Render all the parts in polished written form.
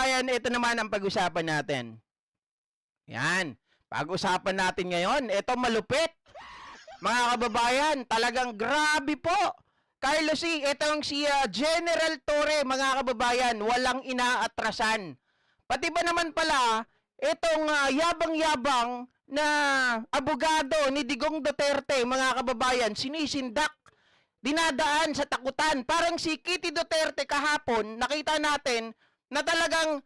kababayan, ito naman ang pag-usapan natin. Yan. Pag-usapan natin ngayon, ito malupit. Mga kababayan, talagang grabe po. Carlos C., itong si General Torre, mga kababayan, walang inaatrasan. Pati ba naman pala, itong yabang-yabang na abogado ni Digong Duterte, mga kababayan, sinisindak, dinadaan sa takutan. Parang si Kitty Duterte kahapon, nakita natin na talagang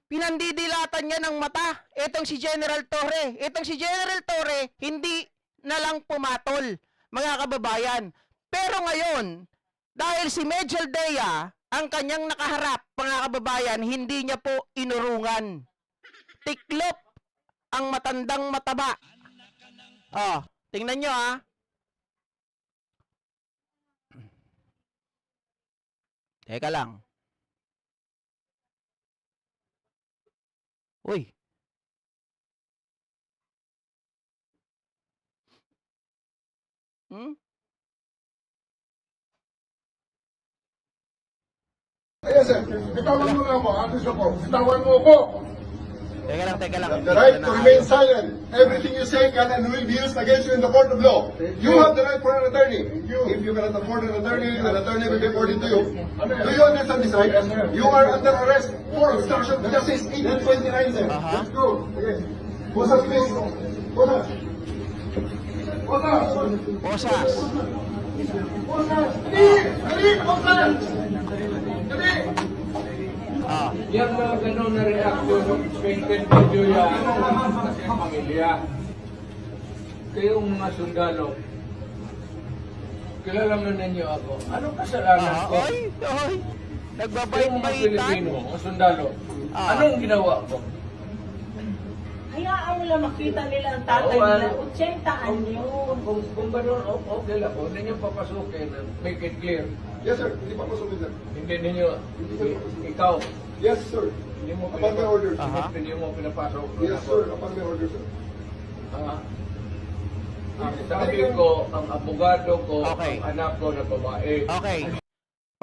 pinandidilatan niya ng mata. Itong si General Torre. Itong si General Torre, hindi na lang pumatol, mga kababayan. Pero ngayon, dahil si Major Dea, ang kanyang nakaharap, mga kababayan, hindi niya po inurungan. Tiklop ang matandang mataba. Oh, tingnan nyo ha. Teka lang. Uy. Yes, sir. Bitawan mo na ako. Atis ako. Bitawan mo ako. Teka lang. The right to remain silent. Everything you say can and will be used against you in the court of law. You have the right for an attorney. If you cannot afford an attorney will be according to you. Do you understand this right? You are under arrest for obstruction of justice 1829, sir. Let's go. Okay. Bosas, please. Bosas. Bosas. Bosas. Bosas. Dali! Bosas! Dali! Yan mga gano'n na reaksyon, painted video yan sa pamilya. Kayong mga sundalo, kilala mo ninyo ako. Anong kasalanan ko? Oy. Kayong mga Nagbabait-baitan. Pilipino, mga sundalo, anong ginawa ko? Hayaan nila makita nila ang tatay nila. 80 anyo. Kung gano'n, okay lang. Huwag ninyo papasukin, make it clear. Yes, sir. Hindi pa pasukin, sir. Hindi ninyo, ikaw, Yes, sir. hindi mo Upon my orders. hindi mo pinapasok. Yes, sir. Upon my orders, sir. Ang sabi ko, ang abogado ko, Okay. ang anak ko na babae. Okay.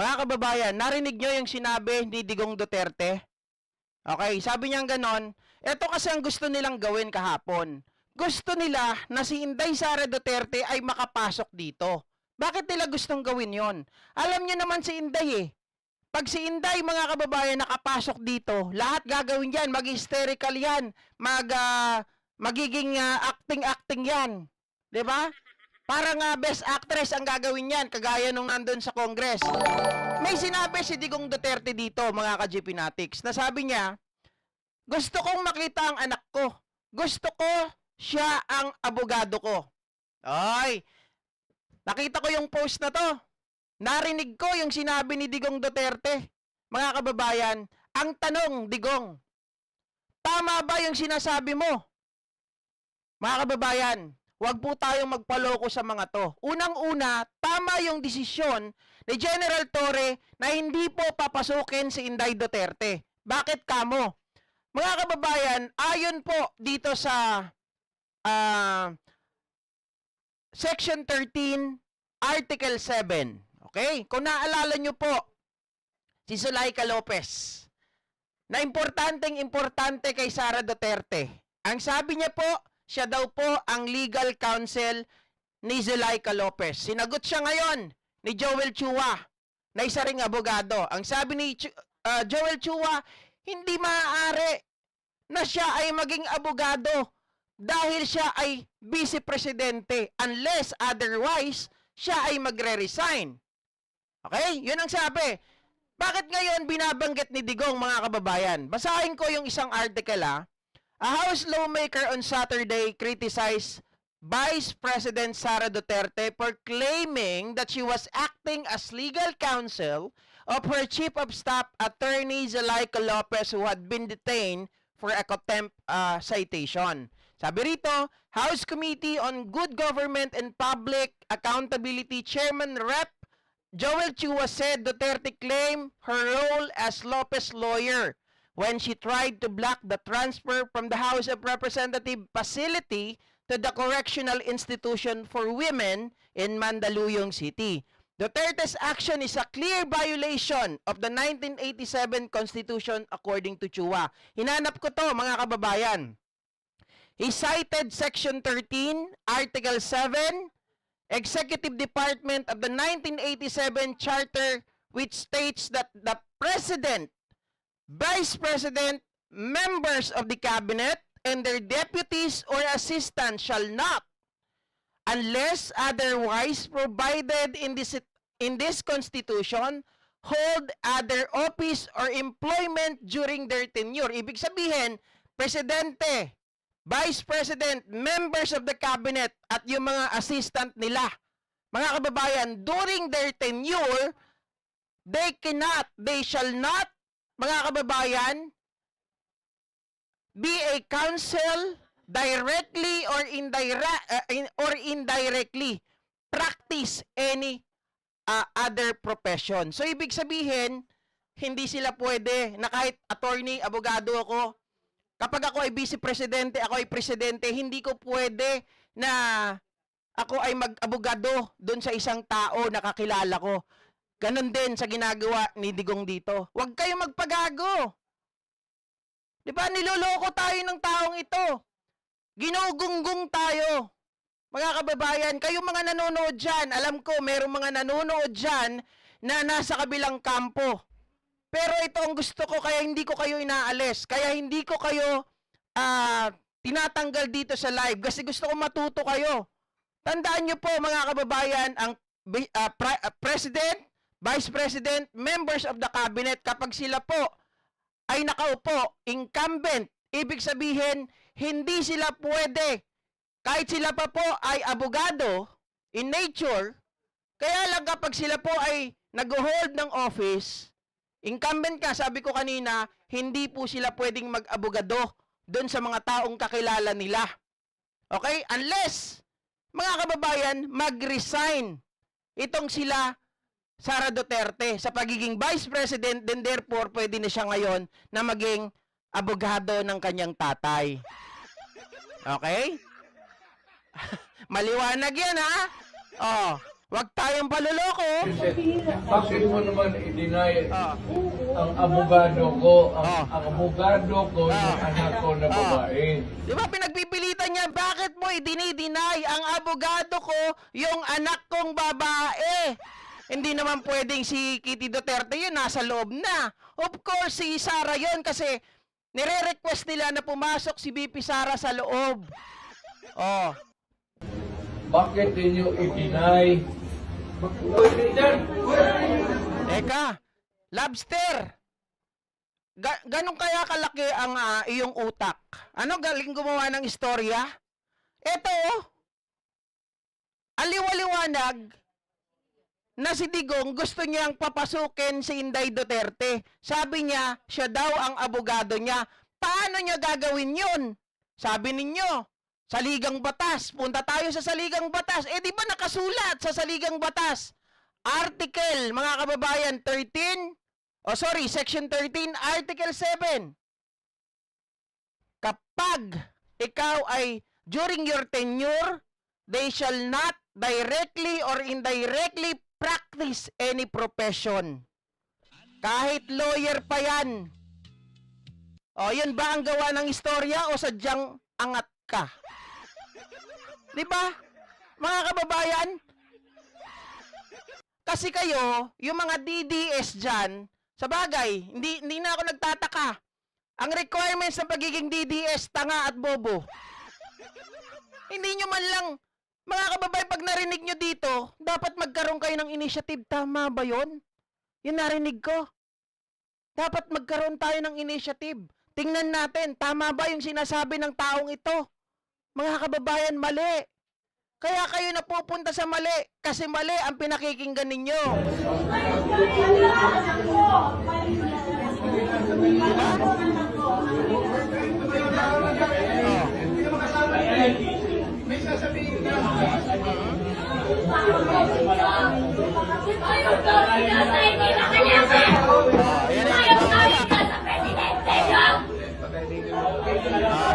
Mga kababayan, narinig nyo yung sinabi ni Digong Duterte? Okay, sabi niya ganon, ito kasi ang gusto nilang gawin kahapon. Gusto nila na si Inday Sara Duterte ay makapasok dito. Bakit nila gustong gawin yon? Alam nyo naman si Inday eh. Pag si Inday, mga kababayan, nakapasok dito, lahat gagawin yan, mag-hysterical yan, magiging acting-acting yan. 'Di ba? Parang best actress ang gagawin yan, kagaya nung nandun sa Congress. May sinabi si Digong Duterte dito, mga ka-GP Natics, na sabi niya, gusto kong makita ang anak ko. Gusto ko siya ang abogado ko. Ay, nakita ko yung post na to. Narinig ko yung sinabi ni Digong Duterte. Mga kababayan, ang tanong, Digong, tama ba yung sinasabi mo? Mga kababayan, huwag po tayong magpaloko sa mga to. Unang-una, tama yung desisyon ni General Torre na hindi po papasukin si Inday Duterte. Bakit kamo? Mga kababayan, ayon po dito sa Section 13, Article 7. Okay? Kung naalala nyo po, si Zuleika Lopez, na importante kay Sara Duterte. Ang sabi niya po, siya daw po ang legal counsel ni Zuleika Lopez. Sinagot siya ngayon ni Joel Chua, na isa ring abogado. Ang sabi ni Joel Chua, hindi maaari na siya ay maging abogado dahil siya ay vice-presidente unless otherwise siya ay magre-resign. Okay? Yun ang sabi. Bakit ngayon binabanggit ni Digong, mga kababayan? Basahin ko yung isang article A House lawmaker on Saturday criticized Vice President Sara Duterte for claiming that she was acting as legal counsel of her Chief of Staff Attorney Zuleika Lopez, who had been detained for a contempt citation. Sabi rito, House Committee on Good Government and Public Accountability Chairman Rep. Joel Chua said Duterte claimed her role as Lopez lawyer when she tried to block the transfer from the House of Representatives facility to the Correctional Institution for Women in Mandaluyong City. Duterte's action is a clear violation of the 1987 Constitution according to Chua. Hinanap ko to, mga kababayan. He cited Section 13, Article 7, Executive Department of the 1987 Charter, which states that the President, Vice President, members of the Cabinet, and their deputies or assistants shall not, unless otherwise provided in this Constitution, hold other office or employment during their tenure. Ibig sabihin, Presidente, Vice President, members of the Cabinet, at yung mga assistant nila, mga kababayan, during their tenure, they shall not, mga kababayan, be a counsel directly or indirectly practice any other profession. So ibig sabihin, hindi sila pwede na kahit attorney, abogado ako, kapag ako ay vice presidente, ako ay presidente, hindi ko pwede na ako ay mag-abogado doon sa isang tao na kakilala ko. Ganon din sa ginagawa ni Digong dito. Huwag kayo magpagago. Di ba, niloloko tayo ng taong ito. Ginugunggong tayo. Mga kababayan, kayong mga nanonood dyan, alam ko, mayroong mga nanonood dyan na nasa kabilang kampo. Pero ito ang gusto ko, kaya hindi ko kayo inaalis. Kaya hindi ko kayo tinatanggal dito sa live. Kasi gusto ko matuto kayo. Tandaan nyo po, mga kababayan, ang President, Vice President, members of the Cabinet, kapag sila po ay nakaupo, incumbent, ibig sabihin, hindi sila pwede, kahit sila pa po ay abogado in nature, kaya lang kapag sila po ay nag-hold ng office, incumbent ka, sabi ko kanina, hindi po sila pwedeng mag-abogado doon sa mga taong kakilala nila. Okay? Unless, mga kababayan, mag-resign itong sila Sara Duterte sa pagiging Vice President, then therefore, pwede na siya ngayon na maging abogado ng kanyang tatay. Okay? Maliwanag yan, ha? Oh, wag tayong paluloko. Bakit mo naman i-deny ang abogado ko, ang abogado ko, yung anak ko na babae? Di ba pinagpipilitan niya, bakit mo i-deny ang abogado ko, yung anak kong babae? Hindi naman pwedeng si Kitty Duterte yun, nasa loob na. Of course, si Sara yun kasi nire-request nila na pumasok si VP Sara sa loob. Oh. Bakit ninyo i-deny? Pwede dyan. Teka, Lobster, ganun kaya kalaki ang iyong utak? Ano galing gumawa ng istorya? Eto, aliwaliwanag na si Digong gusto niyang papasukin si Inday Duterte. Sabi niya, siya daw ang abogado niya. Paano niya gagawin yun? Sabi ninyo, saligang batas. Punta tayo sa saligang batas. Eh di ba nakasulat sa saligang batas? Article, mga kababayan, Section 13, Article 7. Kapag ikaw ay during your tenure, they shall not directly or indirectly practice any profession. Kahit lawyer pa yan. O, yun ba ang gawa ng istorya o sadyang angat ka? Di ba? Mga kababayan, kasi kayo, yung mga DDS dyan, sa bagay, hindi na ako nagtataka. Ang requirements ng pagiging DDS, tanga at bobo. Hindi nyo man lang, mga kababayan, pag narinig nyo dito, dapat magkaroon kayo ng initiative. Tama ba yun? Yun narinig ko. Dapat magkaroon tayo ng initiative. Tingnan natin, tama ba yung sinasabi ng taong ito? Mga kababayan, mali. Kaya kayo napupunta sa mali, kasi mali ang pinakikinggan ninyo. May sasabihin na.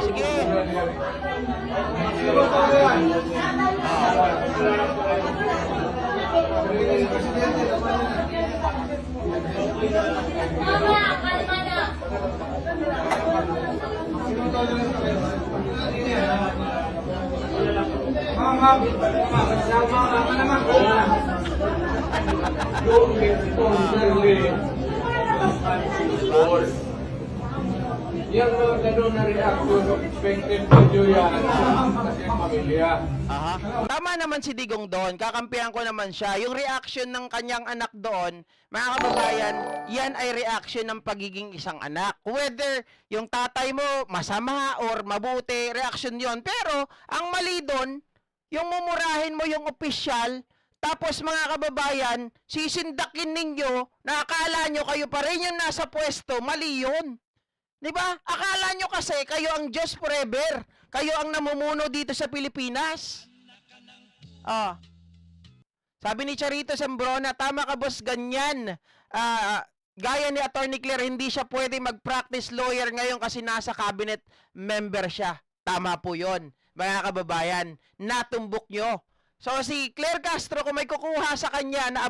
Sige. Sige. Yung responsibility for yung mga ganun na reaction expected video yan kasi pamilya. Aha. Tama naman si Digong doon. Kakampihan ko naman siya. Yung reaction ng kanyang anak doon, mga kababayan, yan ay reaction ng pagiging isang anak. Whether yung tatay mo masama or mabuti, reaction yon. Pero, ang mali doon, yung mumurahin mo yung opisyal, tapos mga kababayan, sisindakin ninyo na akala nyo kayo pa rin yung nasa pwesto, mali yun. Di ba? Akala nyo kasi kayo ang Diyos forever. Kayo ang namumuno dito sa Pilipinas. Ah. Sabi ni Charito Sembrona, tama ka boss, ganyan. Gaya ni Attorney Claire, hindi siya pwede mag-practice lawyer ngayon kasi nasa cabinet member siya. Tama po yon, mga kababayan. Natumbok nyo. So si Claire Castro, kung may kukuha sa kanya na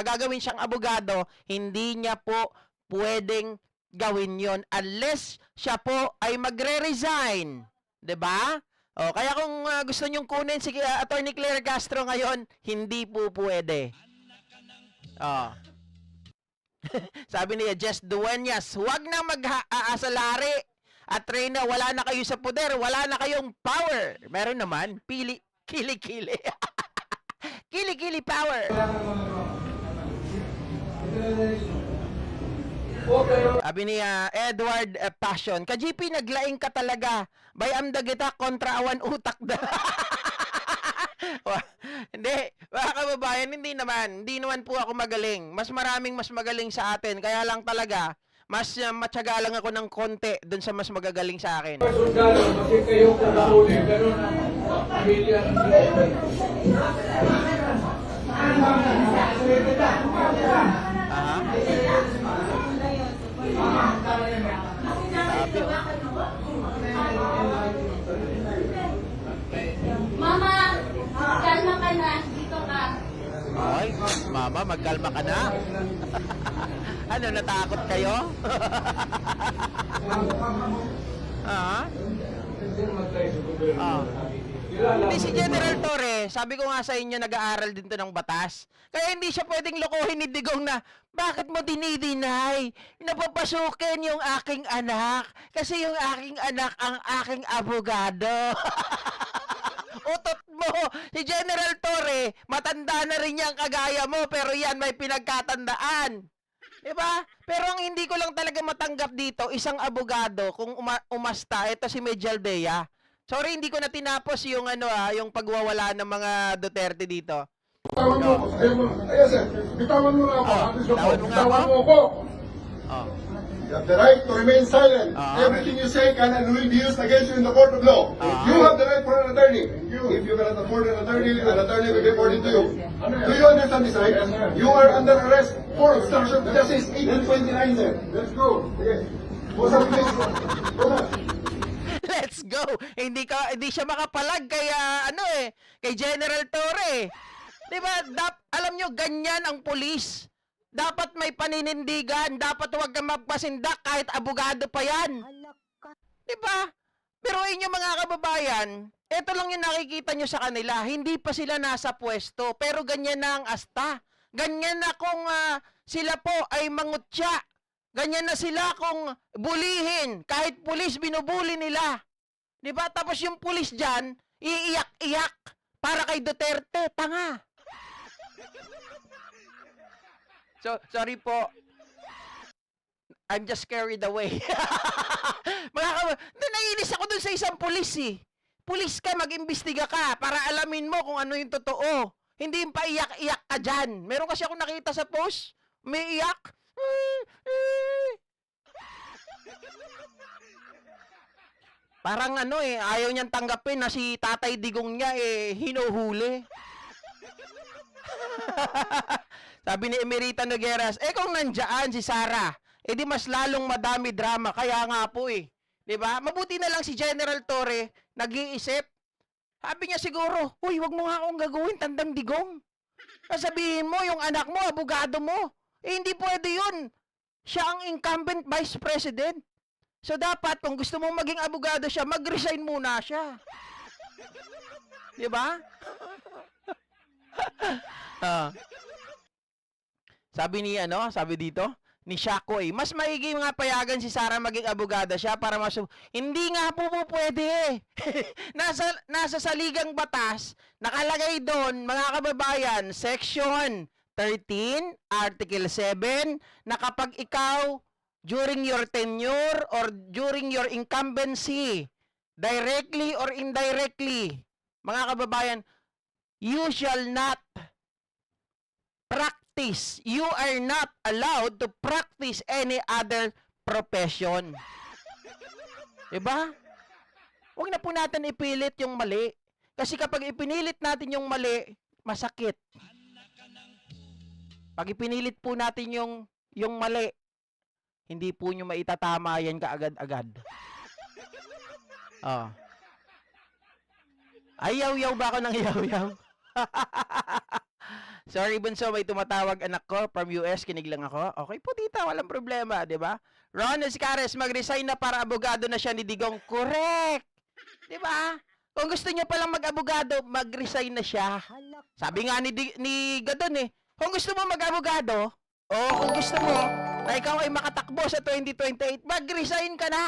gagawin siyang abogado, hindi niya po pwedeng gawin yon unless siya po ay magre-resign. 'Di ba? O, kaya kung gusto nyong kunin si Attorney Claire Castro ngayon, hindi po pwede. Oh. Sabi niya, Jess Dueñas, huwag na mag-aasalari. At Reyna, wala na kayo sa poder, wala na kayong power. Meron naman, kili-kili. Kili-kili power. Sabi ni Edward Passion, ka-GP, naglaing ka talaga. Bayam dagita kontra awan utak da. Hindi, mga kababayan, hindi naman po ako magaling. Mas magaling sa atin. Kaya lang talaga, mas matyaga lang ako ng konti dun sa mas magagaling sa akin. Sundalo, kasi kayo kumahuli, ganun ang pamilya ng Aha. Sabi, oh. Mama, kalma ka na. Dito ka. Ay, mama, magkalma ka na. Ano, natakot kayo? Ah? Ah. Hindi, si General Torre, sabi ko nga sa inyo, nag-aaral din to ng batas. Kaya hindi siya pwedeng lokohin ni Digong na, bakit mo dinideny? Napapasukin yung aking anak. Kasi yung aking anak ang aking abogado. Utot mo! Si General Torre, matanda na rin yan kagaya mo, pero yan may pinagkatandaan. Diba? Pero ang hindi ko lang talaga matanggap dito, isang abogado, kung umasta, ito si Medjaldea. Sorry, hindi ko na tinapos yung yung pagwawala ng mga Duterte dito. Bitawan mo ako. Ayan, sir. Bitawan mo na ako. Bitawan mo ako. Oh. You have the right to remain silent. Everything you say can and will be used against you in the court of law. You have the right for an attorney. If you cannot afford an attorney will be according to you. Do you understand this right? You are under arrest for obstruction of justice 1829, sir. Let's go. Okay. Let's go. Hindi siya makapalag kay kay General Torre. 'Di ba? Alam nyo, ganyan ang pulis. Dapat may paninindigan, dapat huwag kang magpasindak kahit abogado pa 'yan. 'Di ba? Pero inyo mga kababayan, ito lang yung nakikita nyo sa kanila. Hindi pa sila nasa pwesto, pero ganyan na ang asta. Ganyan na kung sila po ay mangutya. Ganyan na sila kung bulihin. Kahit pulis, binubuli nila. Diba? Tapos yung pulis dyan, iiyak-iyak para kay Duterte. Tanga. So, sorry po. I'm just carried away. Naiinis ako dun sa isang pulis eh. Pulis ka, mag-imbestiga ka para alamin mo kung ano yung totoo. Hindi yung paiyak-iyak ka dyan. Meron kasi ako nakita sa post, may iyak. Parang ayaw niyang tanggapin na si Tatay Digong niya hinuhuli. Sabi ni Emerita Nogueras, kung nandiyan si Sara, di mas lalong madami drama. Kaya nga po Diba? Mabuti na lang si General Torre, nag-iisip. Sabi niya siguro, uy, wag mo nga akong gagawin, Tandang Digong. Sabihin mo, yung anak mo, abogado mo. hindi pwede yun. Siya ang incumbent vice president. So dapat, kung gusto mong maging abogado siya, mag-resign muna siya. Di ba? Sabi dito, ni Shaco mas maigi nga payagan si Sara maging abogada siya para hindi nga po pwede. nasa saligang batas, nakalagay doon, mga kababayan, Section 13, Article 7, na kapag ikaw, during your tenure or during your incumbency, directly or indirectly, mga kababayan, you shall not practice. You are not allowed to practice any other profession. Diba? Huwag na po natin ipilit yung mali. Kasi kapag ipinilit natin yung mali, masakit. Pag ipinilit po natin yung mali, hindi po nyo maitatama yan kaagad-agad. Ayaw-yaw ba ako ng yaw-yaw? Sorry, Bunso, may tumatawag anak ko from US, kinig lang ako. Okay po, tita, walang problema, di ba? Ron Escares, mag-resign na para abogado na siya ni Digong. Correct! Di ba? Kung gusto niya palang mag-abogado, mag-resign na siya. Sabi nga ni Gadon kung gusto mo mag-abogado, o kung gusto mo na ikaw ay makatakbo sa 2028, mag-resign ka na!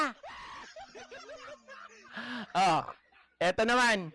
Eto naman.